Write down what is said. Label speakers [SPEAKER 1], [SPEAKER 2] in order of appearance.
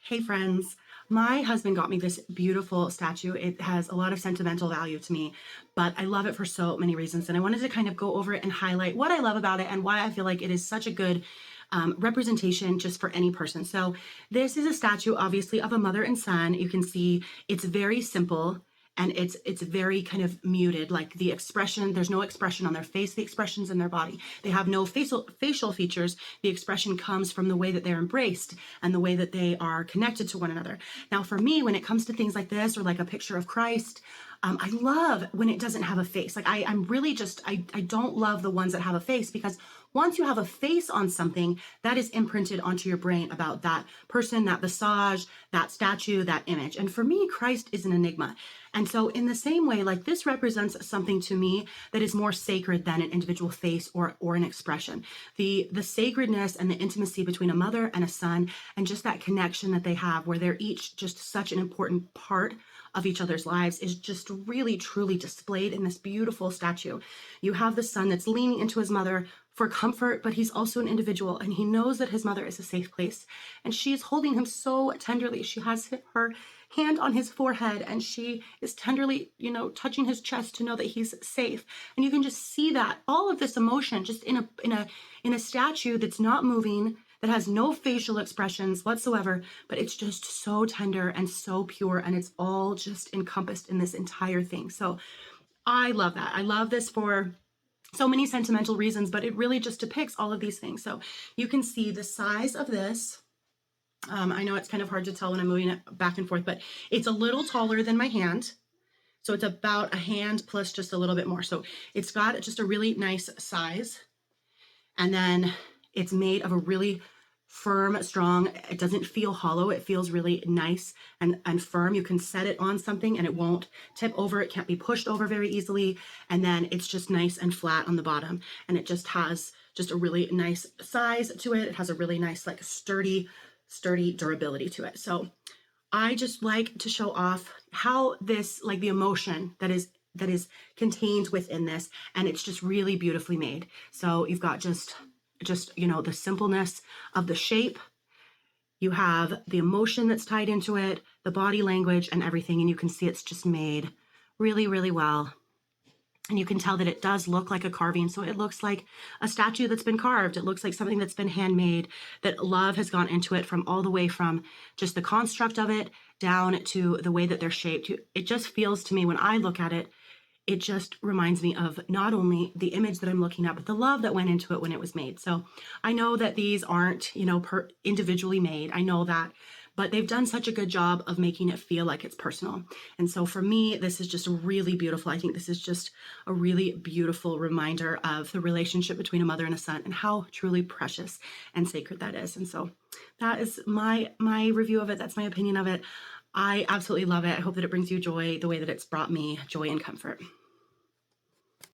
[SPEAKER 1] Hey friends, my husband got me this beautiful statue. It has a lot of sentimental value to me, but I love it for so many reasons. And I wanted to kind of go over it and highlight what I love about it and why I feel like it is such a good representation just for any person. So this is a statue, obviously, of a mother and son. You can see it's very simple. And it's very kind of muted, like the expression, there's no expression on their face, the expression's in their body. They have no facial features. The expression comes from the way that they're embraced and the way that they are connected to one another. Now, for me, when it comes to things like this or like a picture of Christ, I love when it doesn't have a face. Like I'm really just, I don't love the ones that have a face, because once you have a face on something, that is imprinted onto your brain about that person, that visage, that statue, that image. And for me, Christ is an enigma. And so in the same way, like this represents something to me that is more sacred than an individual face or an expression. The sacredness and the intimacy between a mother and a son, and just that connection that they have where they're each just such an important part of each other's lives, is just really truly displayed in this beautiful statue. You have the son that's leaning into his mother for comfort, but he's also an individual, and he knows that his mother is a safe place, and she's holding him so tenderly. She has her hand on his forehead, and she is tenderly, touching his chest to know that he's safe. And you can just see that all of this emotion just in a statue that's not moving, that has no facial expressions whatsoever, but it's just so tender and so pure, and it's all just encompassed in this entire thing. So I love that. I love this for so many sentimental reasons, but it really just depicts all of these things. So you can see the size of this. I know it's kind of hard to tell when I'm moving it back and forth, but it's a little taller than my hand. So it's about a hand plus just a little bit more. So it's got just a really nice size. And then it's made of a really firm, strong, it doesn't feel hollow. It feels really nice and firm. You can set it on something and it won't tip over. It can't be pushed over very easily. And then it's just nice and flat on the bottom. And it just has just a really nice size to it. It has a really nice, like sturdy durability to it. So I just like to show off how this, like the emotion that is contained within this, and it's just really beautifully made. So you've got just the simpleness of the shape. You have the emotion that's tied into it, the body language and everything, and you can see it's just made really, really well. And you can tell that it does look like a carving. So it looks like a statue that's been carved. It looks like something that's been handmade, that love has gone into it, from all the way from just the construct of it down to the way that they're shaped. It just feels to me, when I look at it, it just reminds me of not only the image that I'm looking at, but the love that went into it when it was made. So I know that these aren't, individually made. I know that, but they've done such a good job of making it feel like it's personal. And so for me, this is just really beautiful. I think this is just a really beautiful reminder of the relationship between a mother and a son, and how truly precious and sacred that is. And so that is my review of it. That's my opinion of it. I absolutely love it. I hope that it brings you joy the way that it's brought me joy and comfort.